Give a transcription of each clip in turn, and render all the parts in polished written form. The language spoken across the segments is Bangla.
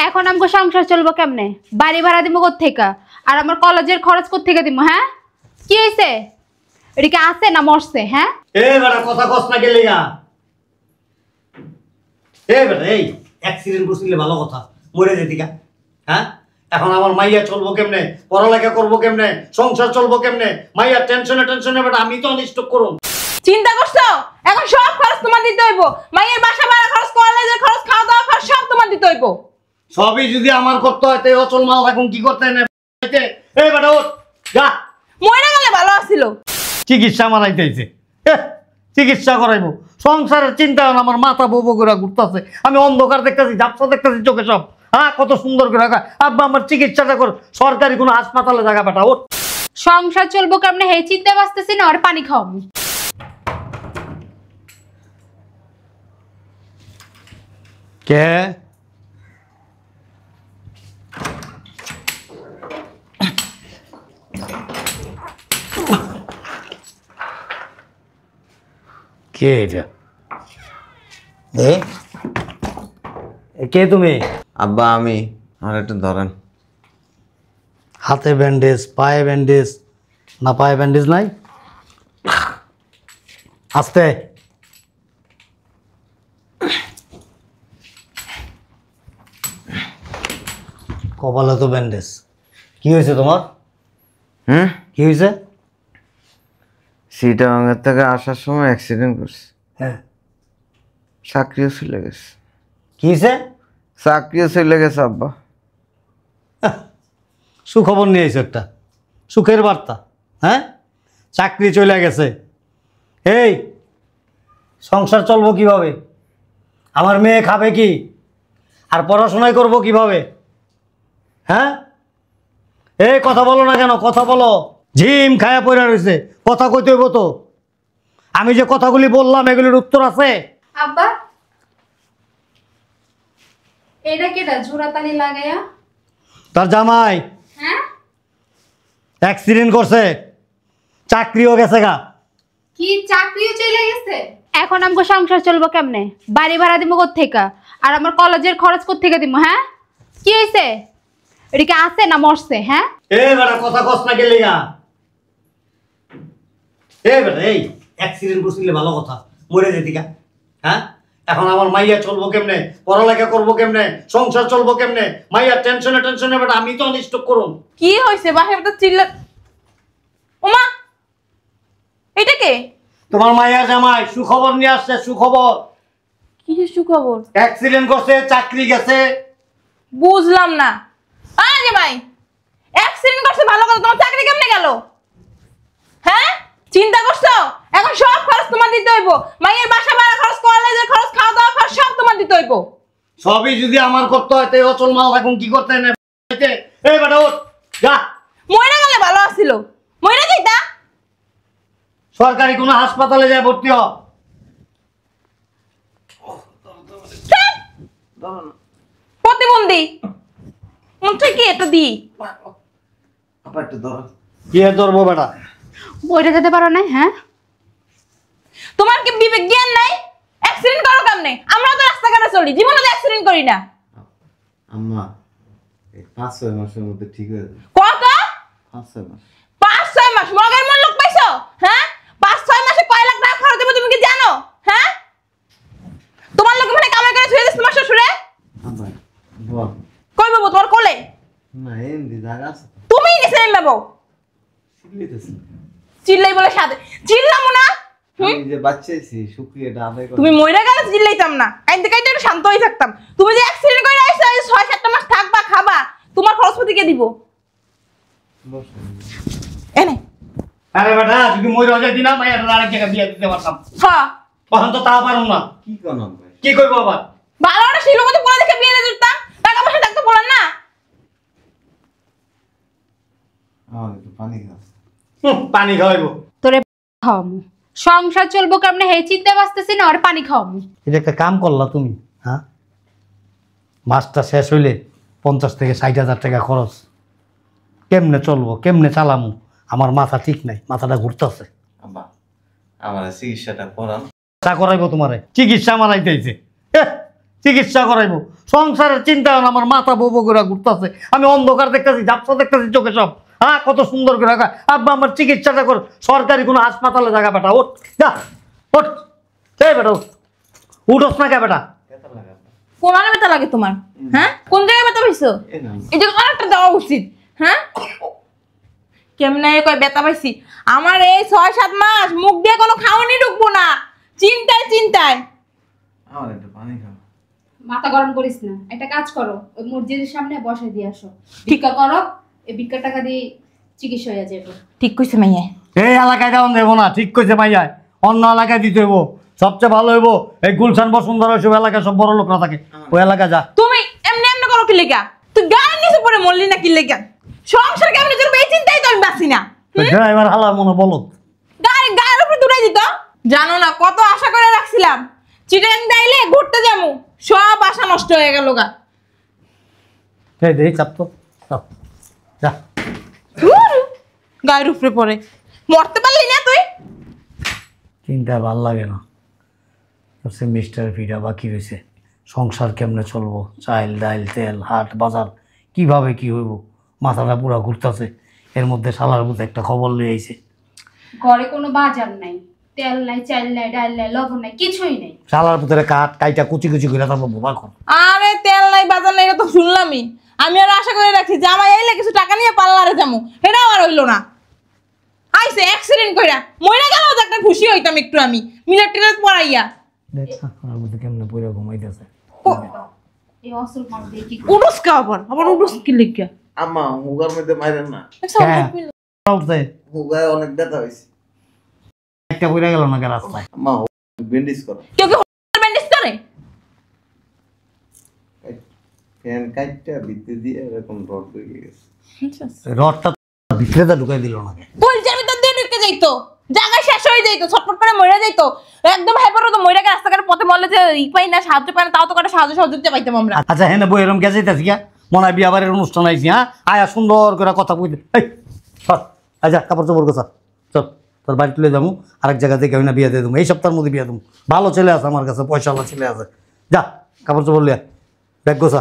এখন আমগো সংসার চলবো কেমনে? বাড়ি ভাড়া দিব কোত্থেকে? আর আমার কলেজের খরচ কোত্থেকে দিব? হ্যাঁ, কি হয়েছে? এটা কি আছে না মরছে? হ্যাঁ বেটা কথা কস না গেলে গা। বেটা এই অ্যাক্সিডেন্ট করছিলে ভালো কথা, মরে যেতি গা। হ্যাঁ, এখন আমার মাইয়া চলবো কেমনে, পড়ালেখা করবো কেমনে, সংসার চলবো কেমনে? মাইয়ার টেনশনে বেটা আমি তো অনিষ্ট করুন। চিন্তা করছো? এখন সব খরচ তোমার দিতে হইব। মাইয়ের বাসা ভাড়া খরচ, কলেজের খরচ, খাওয়া দাওয়া খরচ সব তোমার দিতে হইব। সবই যদি আমার করতে হয় তো অচল মাল এখন কি করতে হয় না? এই বেটা ওঠ যা। মরে গেলে ভালো আছিল। চিকিৎসা মারাইতেছে, চিকিৎসা করাইবো। সংসারের চিন্তা আমার মাথা বউ করে ঘুরতেছে। আমি অন্ধকার দেখতেছি, ঝাপসা দেখতেছি চোখে সব। হ্যাঁ, কত সুন্দর করে রাখা। আব্বা আমার চিকিৎসাটা কর, সরকারি কোনো হাসপাতালে জায়গা বেটা ওঠ। সংসার চলবো কেমনে হে চিন্তা বাঁচতেছি না, আর পানি খাও। কে কে এটা? কে তুমি? আব্বা আমি। আর একটু ধরেন। হাতে ব্যান্ডেজ, পায়ে ব্যান্ডেজ? না পায়ে ব্যান্ডেজ নাই? আস্তে। কপালে তো ব্যান্ডেজ। কি হয়েছে তোমার? কি হয়েছে? চিটাগাঙ্গের থেকে আসার সময় অ্যাক্সিডেন্ট করছে। হ্যাঁ, চাকরিও চলে গেছে। কি হয়েছে? চাকরিও চলে গেছে আব্বা। সুখবর নিয়ে এসো একটা, সুখের বার্তা। হ্যাঁ, চাকরি চলে গেছে। এই সংসার চলবো কিভাবে? আমার মেয়ে খাবে কি? আর পড়াশোনায় করবো কিভাবে? হ্যাঁ, এই কথা বলো না কেন? কথা বলো। ঝিম খায়া পড়ে রয়েছে, কথা কইতে হইব তো। আমি যে কথাগুলি বললাম এগুলির উত্তর আছে? আব্বা এটা কেডা জোড়াতালি লাগায়া? তার জামাই হ্যাঁ, অ্যাক্সিডেন্ট করছে, চাকরিও গেছে গা। কি চাকরিও চলে গেছে? এখন আমগো সংসার চলবো কেমনে? বাড়ি ভাড়া দিব কোত্থেকে? আর আমার কলেজের খরচ কোত্থেকে দিব? হ্যাঁ, কি হয়েছে? এটা কি আছে না মরছে? হ্যাঁ, বেটা কথা কস না গেলে গা। বেটা এই অ্যাক্সিডেন্ট করছিলে ভালো কথা, মরে যেতি গা। হ্যাঁ, এখন আমার মাইয়া চলবো কেমনে, পড়ালেখা করবো কেমনে, সংসার চলবো কেমনে? মাইয়ার টেনশনে বেটা আমি তো অনিষ্ট করুন। কি হয়েছে? বাসায় তো চিল্লা। ওমা, এটা কে? তোমার মাইয়া জামাই সুখবর নিয়ে আসছে। সুখবর। কি সুখবর? অ্যাক্সিডেন্ট করছে, চাকরি গেছে। বুঝলাম না। আরে ভাই, অ্যাক্সিডেন্ট করছে ভালো কথা, তোমার চাকরি কেমনে গেল? হ্যাঁ, চিন্তা করছো? এখন সব খরচ তোমার দিতে হইব। মাইয়ের বাসা ভাড়া খরচ, কলেজের খরচ, খাওয়া দাওয়া খরচ সব তোমার দিতে হইব। সবই যদি আমার করতে হয় তো অচল মাল এখন কি করতে হয় না? এই বেটা ওঠ যা। মইরা গেলে ভালো আছিল। মইরা যাইতা। সরকারি কোনো হাসপাতালে যায় ভর্তি হ। প্রতিবন্ধী মুখে কি এটা দি? আব্বা একটু ধরেন। কি এর ধরবো বেটা? বইটা যেতে পারো না? হ্যাঁ, তোমার কি বিবেক জ্ঞান নাই? অ্যাক্সিডেন্ট করো কেমনে? আমরা তো রাস্তাঘাটে চলি, জীবনে তো অ্যাক্সিডেন্ট করি না। আম্মা এই 5-6 মাসের মধ্যে ঠিক হয়ে যাবে। কত? 5-6 মাস। 5-6 মাস? মগের মন লোক পাইছো? হ্যাঁ, 5-6 মাসে কয় লাখ টাকা খরচ দেব তুমি কি জানো? হ্যাঁ, তোমার লোক মানে কামাই করে ছুঁয়ে দিচ্ছে তোমার শ্বশুরে? আব্বা বল। কই বাবু তোমার কোলে? না এমনি জায়গা আছে তো। তুমি নিছে বাবু। চিল্লাইতেছি। চিল্লাই বলে সাথে চিল্লামু না? আমি যে বাচ্চাইছি শুক্রিয়াটা আদায় করো। তুমি মইরা গেলে চিল্লাইতাম না, কাইতে কাইতে একটু শান্ত হয়ে থাকতাম। তুমি যে অ্যাক্সিডেন্ট করে আইছো, 6-7 মাস থাকবা, খাবা, তোমার খরচপাতি কে দিব? এনে আরে বেটা যদি মই রাজা দিনা মাইয়ার আরেক জায়গা বিয়ে দিতে পারতাম। হ্যাঁ, তখন তো তা পারুম না। কি কোন আব্বা? কি কইবো আবার? ভালো একটা শিলমতি পোলা দেখে বিয়ে দিয়ে দিতাম, টাকা পয়সা থাকতো বলেন না। আমার একটু পানি খাও। পানি খাওয়াইবো তোরে খাওয়ামু। সংসার চলবো কেমনে হে চিন্তা বাঁচতেছি না, আর পানি খাওয়ামু। এটা একটা কাম করলা তুমি। হ্যাঁ, মাসটা শেষ হইলে 50 থেকে 60,000 টাকা খরচ। কেমনে চলবো, কেমনে চালামু? আমার মাথা ঠিক নাই, মাথাটা ঘুরতেছে। আব্বা আমার চিকিৎসাটা করান। চা করাইবো তোমারে? চিকিৎসা মারাইতেছে। চিকিৎসা করাইবো, সংসারের চিন্তা আমার মাথা বউ করে ঘুরতেছে। আমি অন্ধকার দেখতেছি, ঝাপসা দেখতেছি চোখে সব। হ্যাঁ, কত সুন্দর করে রাখা। আব্বা আমার চিকিৎসাটা কর, সরকারি কোনো হাসপাতালে জায়গা বেটা। ওঠ যা, ওঠ এই বেটা উঠ। উঠোস না কে বেটা? কোন আনে ব্যথা লাগে তোমার? হ্যাঁ, কোন জায়গায় ব্যথা পাইছো? এই যে আরেকটা দেওয়া উচিত। হ্যাঁ, কেমনে কয় ব্যথা পাইছি? আমার এই 6-7 মাস মুখ দিয়ে কোনো খাওয়ানি ঢুকবো না, চিন্তায় চিন্তায়। আমার একটু পানি খাও। মাথা গরম করিস না, একটা কাজ করো, ওই মসজিদের সামনে বসাই দিয়ে আসো, ভিক্ষা করো, এই ভিক্ষা টাকা দিয়ে চিকিৎসা হয়ে যাবে। ঠিক কইছে মাইয়া। এই এলাকায় দেওয়ান দেবো না, ঠিক কইছে মাইয়ায়। অন্য এলাকায় দিতে হইব, সবচেয়ে ভালো হইব এই গুলশান বসুন্ধরা সব এলাকায় সব বড় লোকরা থাকে, ওই এলাকায় যা। তুমি এমনি এমনি করো কি লেগা? তুই গায়ের নিচে পড়ে মরলি না কি লেগা? সংসার কেমনে চলবে এই চিন্তাই তো আমি বাঁচি না। ড্রাইভার হালা মনে বলো গায়ের উপরে দৌড়াই দিত। জানো না কত আশা করে রাখছিলাম, চিটাং দাইলে ঘুরতে যাবো, সব আশা নষ্ট হয়ে গেল গা। এই দেখি চাপ তো চাপ, যা। গায়ের উপরে পড়ে মরতে পারলি না তুই? চিন্তা ভাল লাগে না। মিস্টার ফিডা বাকি রয়েছে, সংসার কেমনে চলবো, চাইল ডাইল তেল হাট বাজার কিভাবে কি হইব, মাথাটা পুরা ঘুরতেছে। এর মধ্যে শালার মধ্যে একটা খবর লিয়ে আইছে, ঘরে কোনো বাজার নাই, তেল নাই, চাল নাই, ডাল নাই, লবণ নাই, কিছুই নেই। শালার ভিতরে কাঠ কাইটা কুচি কুচি করে তারপর বোবা কর। আরে তেল নাই বাজার নাই, এটা তো শুনলামই। আমি আর আশা করে রাখছি জামাই এলে কিছু টাকা নিয়ে পার্লারে যাবো, এটাও আর হইলো না। আইসে অ্যাক্সিডেন্ট কইরা মইরা গেলেও তো একটা খুশি হইতাম একটু আমি, মিলার টিলার পড়াইয়া। দেখ শালার মধ্যে কেমনে পইরা ঘুমাইতেছে। এই অসল মাল দিয়ে কি উডুস কা আবার উডুস কি লিখা? আম্মা হুগার মধ্যে মাইরেন না, হ্যাঁ। উঠছে হুগায় অনেক ব্যথা হয়েছে। একটা পইরা গেল না রাস্তায়। আম্মা ব্যান্ডেজ করো। কেউ কি ব্যান্ডেজ করে? ফ্যান কাটটা ভিতরে দিয়ে এরকম রড বেরিয়ে গেছে। রডটা ভিতরে ঢুকাই দিল না। কলজার ভিতর দিয়ে ঢুকে যাইতো, জায়গা শেষ হয়ে যাইতো, ছটফট করে মরে যাইতো একদম। হেপারও তো মরে গেছে রাস্তাঘাটে পথে মরলে যে পাই না, সাহায্য পাই না, তাও তো করে সাহায্য সহযোগিতা পাইতাম আমরা। আচ্ছা হ্যাঁ বই এরম গেছে যাইতাছি গা, মনে হয় বিয়া বাড়ির অনুষ্ঠান আইছি। হ্যাঁ, আয়া সুন্দর করে কথা কইতে। এই চল আচ্ছা কাপড় চোপড় গোছা, চল তোর বাড়ি তুলে যাবো, আরেক জায়গা থেকে না বিয়া দিয়ে দেবো, এই সপ্তাহের মধ্যে বিয়া দেবো। ভালো ছেলে আছে আমার কাছে, পয়সাওয়ালা ছেলে আছে। যা কাপড় চোপড় লিয়া, ব্যাগ গোছা।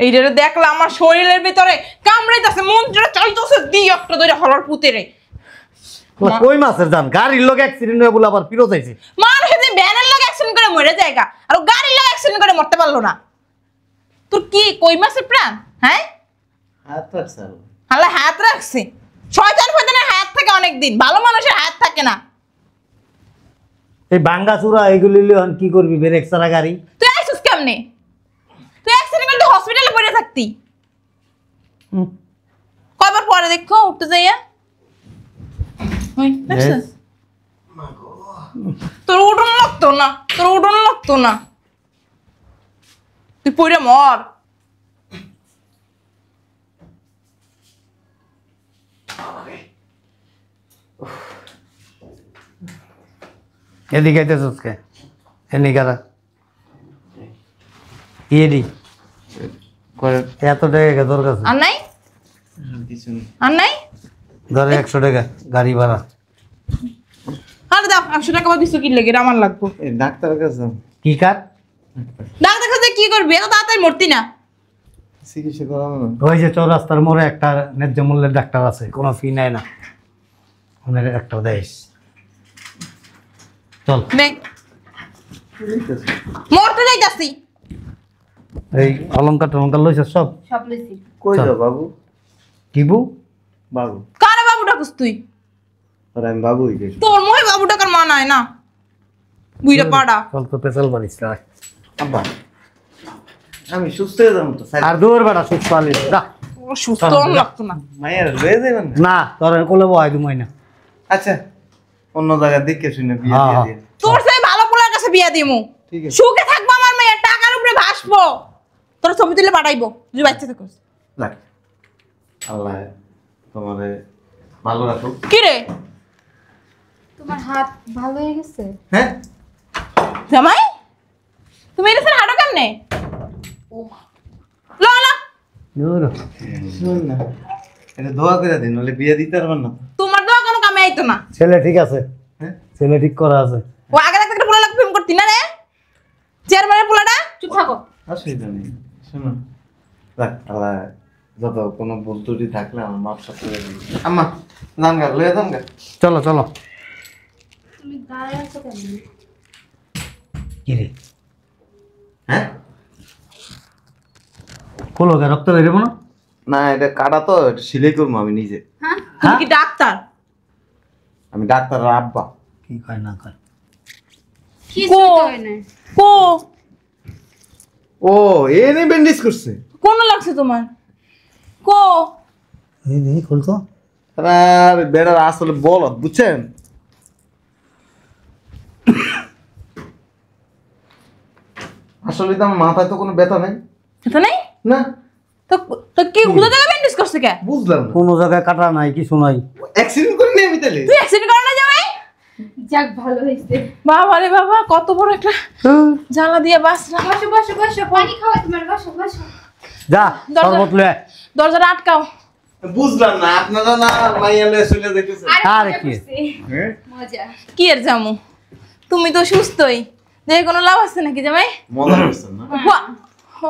এইটারে দেখলে আমার শরীরের ভিতরে কামড়াইতেছে, মন জোরে চাইতেছে দি একটা ধরে হলার পুতেরে। কই মাছের জান, গাড়ির লোক অ্যাক্সিডেন্ট হয়ে বলে আবার ফিরত আইছে। মানুষ যদি ভ্যানের লাগে অ্যাক্সিডেন্ট করে মরে যায়গা, আর ও গাড়ির লাগে অ্যাক্সিডেন্ট করে মরতে পারলো না। তোর কি কই মাছের প্রাণ? হ্যাঁ, হাত রাখছে আল্লাহ। আল্লাহ হাত রাখছে। শয়তান ফয়তানের হাত থাকে অনেক দিন, ভালো মানুষের হাত থাকে না। এই ভাঙ্গা চূড়া এগুলি লিয়ে কি করবি, ব্রেক ছাড়া গাড়ি। তুই আইছিস কেমনে? তুই অ্যাক্সিডেন্ট করলে হসপিটালে পড়ে থাকতি। কয়বার পরে দেখো উঠতে যাইয়া দেখছিস? তোর উঠোন লাগতো না, তোর উঠোন লাগতো না, তুই পড়ে মর। এদিকে আইতেছিস কে? এদিকে আয়। কি এডি করে এত টাকা তোর কাছে? আর নাই, কিছু নেই। আর নাই। ধরে 100 টাকা গাড়ি ভাড়া। আরে দাও 100 টাকা দিছো কি লেগে? আমার লাগবো। এই ডাক্তারের কাছে যাও। কি কার? ডাক্তার কাছে কি করবি? এত তাড়াতাড়ি মরতি না। চিকিৎসা করাবো না। ওই যে চৌরাস্তার মোড়ে একটা ন্যায্য মূল্যের ডাক্তার আছে, কোনো ফি নেয় না, ওনার একটা দেশ। চল দেখ মরতে যাইতাছি। এই অলঙ্কার টলঙ্কার লইছে সব? সব লইছি। কই চল। যাও বাবু? কি বউ? বাবু কারে বাবু ডাকুস তুই? আর আমি বাবু হয়ে গেছি। তোর মহে বাবু ডাকার মা নাই না, বুইরা পাড়া। চল তো পেছাল বাড়িস না। আব্বা আমি সুস্থ হয়ে যাবো তো। আর দূর বেড়া সুস্থ পালিস যা। ও সুস্থ লাগতো না। মায়ের লয়ে যাবেন না? না তোর কোলে বহাই দুমাই না। আচ্ছা অন্য জায়গায় দেখে শুনে বিয়ে হ্যাঁ, দিয়ে হ্যাঁ। দিয়ে। তোর সেই ভালো পোলার কাছে বিয়া দিমু, ঠিক আছে। সুখে থাকবো আমার মেয়ে, টাকার উপরে ভাসবো, তোর ছবি তুলে পাঠাইবো তুই বাচ্চা থাকিস। লাগ আল্লাহ তোমারে ভালো রাখো। কি রে তোমার হাত ভালো হয়ে গেছে? হ্যাঁ জামাই, তুমি এসে হাঁটো কেমনে? লো লো, দূর। শুন না, এটা দোয়া করে দিন, নাহলে বিয়ে দিতে পারবেন না। তোমার দোয়া কোনো কামে আইতো না। ছেলে ঠিক আছে, হ্যাঁ ছেলে ঠিক করা আছে। ও আগে থাকতে পোলা লাগে প্রেম করতি না রে? চেয়ারম্যানের পোলাটা চুপ থাকো। অসুবিধা নেই, শোনো দেখ আল্লাহ যত কোনো ভুল ত্রুটি থাকলে আমার মাপ সব করে দিবি। আম্মা জান গা লয়ে যান গা। চলো চলো। তুমি দাঁড়ায় আছো কেন? কি রে হ্যাঁ খোলো কে, রক্ত বেরোব না? না এটা কাটা তো, এটা সিলাই করবো আমি নিজে। হ্যাঁ তুমি কি ডাক্তার? আমি ডাক্তারের আব্বা। কি কয় না কয়? কি কো। হয় না? কো ও এনে ব্যান্ডেজ করছে। কোন লাগছে তোমার? কো এই খুলতো। আর বেড়ার আসলে বলত বুঝছেন। আসলে তো আমার মাথায় তো কোনো ব্যথা নেই। এটা নেই না তো। তো কি কোথা থেকে ব্যান্ডেজ করছে কে? বুঝলাম না, কোনো জায়গায় কাটা নাই, কিছু নাই। অ্যাক্সিডেন্ট করিনি আমি তাহলে। তুই অ্যাক্সিডেন্ট করে না জামাই? যাক ভালো হয়েছে। বাবা রে বাবা, কত বড় একটা জ্বালা দিয়ে বাঁচলাম। বসো বসো বসো, পানি খাওয়া তোমার, বসো বসো। যা দরজা- শরবত লয়ে আয়। দরজাটা আটকাও। বুঝলাম না আপনারা না মাইয়া লয়ে চলে যেতেছেন। আরে মজা কি? করছি। হ্যাঁ মজা। কি এর জামু, তুমি তো সুস্থই, যে কোনো লাভ আছে নাকি জামাই? মজা করছেন না? বাহ! হ,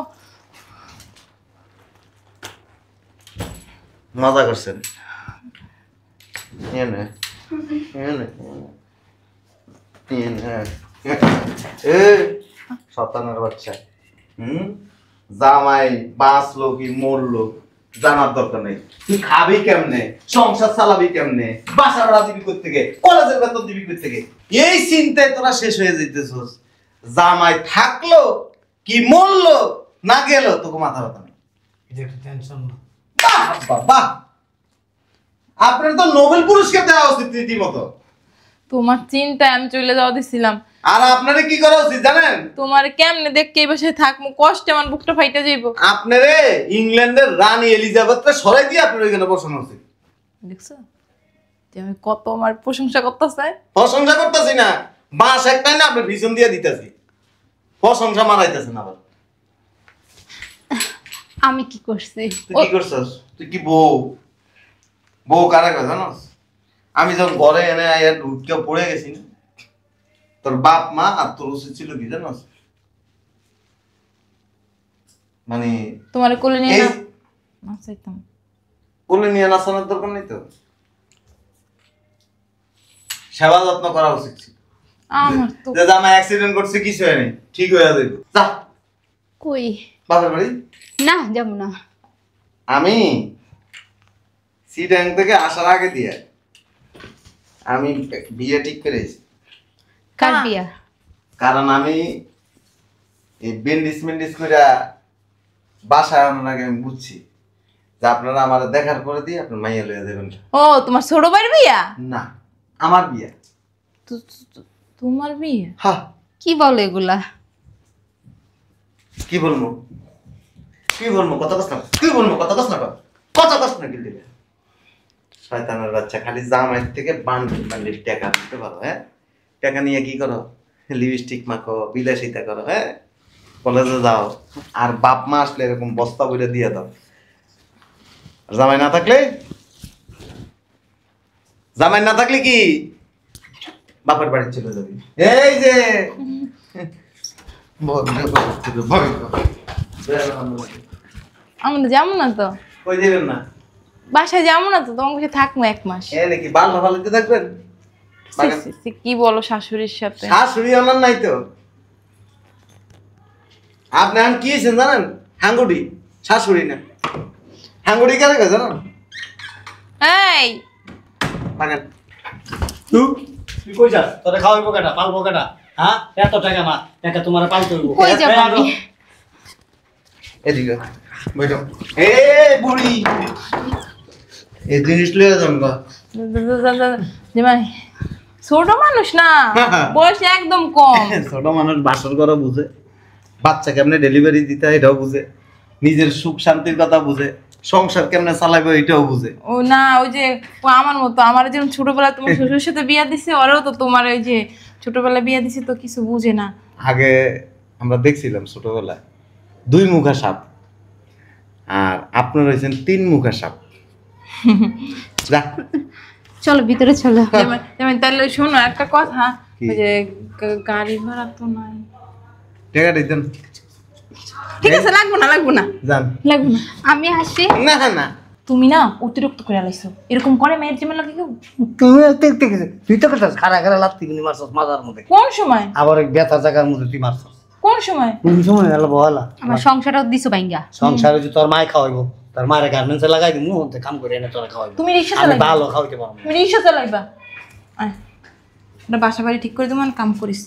মজা করছেন। এনে এনে এনে এ শতানের বাচ্চা। জামাই বাঁচলো কি মরলো জানার দরকার নেই। তুই খাবি কেমনে, সংসার চালাবি কেমনে, বাসা ভাড়া দিবি কই থেকে, কলেজের বেতন দিবি কই থেকে, এই চিন্তায় তোরা শেষ হয়ে যাইতেছস। জামাই থাকলো কি মরলো না গেল তোকে মাথা ব্যথা নেই। এটা একটা টেনশন না। বাহ বাহ বাহ, আপনার তো নোবেল পুরস্কার দেওয়া উচিত রীতিমতো। তোমার চিন্তায় আমি চলে যাওয়া দিছিলাম। আর আপনারে কি করা উচিত জানেন? তোমার কেমনে দেখকে এই বাসায় থাকবো, কষ্টে আমার বুকটা ফাইটা যাইব। আপনারে ইংল্যান্ডের রানী এলিজাবেথকে সরাই দিয়ে আপনার ওইখানে বসানো উচিত। দেখছো যে আমি কত আমার প্রশংসা করতেছে। প্রশংসা করতেছি না, বাঁশ একটাই না আপনার পিছন দিয়ে দিতেছি, প্রশংসা মারাইতেছেন আবার। আমি কি করছি? তুই কি করছস? তুই কি বউ? বউ কারা কয় জানোস? আমি যখন ঘরে এনে আয়া ঢুকে পড়ে গেছি না, তোর বাপ মা আর তোর উচিত ছিল কি জানোস? মানে তোমার কোলে নিয়ে এই না নাচাইতাম। কোলে নিয়ে নাচানোর দরকার নেই তো, সেবা যত্ন করা উচিত ছিল। আমার তো যে জামা অ্যাক্সিডেন্ট করছে কিছু হয়নি, ঠিক হয়ে যাবে। যা কই? বাপের বাড়ি। না যাবো না। আমি সিডাং থেকে আসার আগে দিয়ে আমি বিয়ে ঠিক করেছি। কার কার? বিয়া? কারণ আমি এই বেন্ডিস মেন্ডিস করে বাসায় আনার আগে আমি বুঝছি যে আপনারা আমার দেখার পরে দিয়ে আপনার মাইয়া লইয়া দেবেন। ও তোমার ছোট ভাইয়ের বিয়া? না, আমার বিয়ে। তোমার বিয়ে? হ্যাঁ, কি বলো এগুলা? কি বলবো কি বলবো, কত কষ্ট না, কি বলবো কত কষ্ট না, কত কষ্ট না কি দিবে। শয়তানের বাচ্চা, খালি জামাই থেকে বান্ডিল বান্ডিল টাকা দিতে পারো। হ্যাঁ, টাকা নিয়ে কি করো? লিপস্টিক মাখো, বিলাসিতা করো। হ্যাঁ, কলেজে যাও, আর বাপ মা আসলে এরকম বস্তা বইটা দিয়ে দাও। আর জামাই না থাকলে, জামাই না থাকলে কি বাপের বাড়ি চলে যাবি। এই যে আমরা যাবো না তো, কই দেবেন না? বাসায় যাবো না তো, তোমার কাছে থাকবো 1 মাস। এ নাকি বাল ভালোতে থাকবেন? সি, সি, সি, কি বলো শাশুড়ির সাথে? শাশুড়ি আমার নাই তো। আপনি এখন কি হয়েছেন জানেন? হাঙ্গুড়ি, শাশুড়ি না। হাঙ্গুড়ি কেন কে জানেন? এই বাগান তুই কই যাস? তোরে খাওয়াইবো কেটা, পালবো কেটা? হ্যাঁ, এত টাকা না, টাকা তোমার পালতে হইব। কই যাবো আমি? এদিকে বইটো। এ বুড়ি, এই জিনিস লয়ে যান গা। জামাই ছোট মানুষ না, বয়স একদম কম। ছোট মানুষ বাসর করা বুঝে, বাচ্চা কেমনে ডেলিভারি দিতে হয় এটাও বুঝে, নিজের সুখ শান্তির কথা বুঝে, সংসার কেমনে চালাবে এটাও বুঝে। ও না, ওই যে ও আমার মতো, আমার যেমন ছোটবেলায় তোমার শ্বশুরের সাথে বিয়া দিছে, ওরাও তো তোমার ওই যে ছোটবেলায় বিয়া দিছে, তো কিছু বুঝে না। আগে আমরা দেখছিলাম ছোটবেলায় 2 মুখা সাপ, আর আপনার হয়েছেন 3 মুখা সাপ। যা চলো ভিতরে চলো। যেমন তাহলে শোনো একটা কথা, কি? ওই যে গাড়ি ভাড়া তো নাই। টাকা দিতেন। ঠিক আছে, লাগবো না লাগবো না জান লাগবো না। আমি আসি। না না তুমি না অতিরিক্ত করে আলাইছো, এরকম করে মেয়ের জীবন লাগে কেউ? তুমি তুই তো করছিস খারা খারা লাত্তি কিনে মারছস মাথার মধ্যে, কোন সময়? আবার ওই ব্যথা জায়গার মধ্যে তুই মারছস। কোন সময়? কোন সময় গেল বলা আমার সংসারটাও দিছো ভাঙ্গা। সংসারে যে তোর মায় খাওয়াইবো, তোর মায়ের গার্মেন্টসে লাগাই দিমু, ওতে কাম করে এনে তোরা খাওয়াইবো। তুমি রিক্সা আমি চালাইবা? ভালো খাওয়াইতে পারবো। তুমি রিক্সা চালাইবা? আয়, একটা বাসা বাড়ি ঠিক করে দেবো, কাম করিস।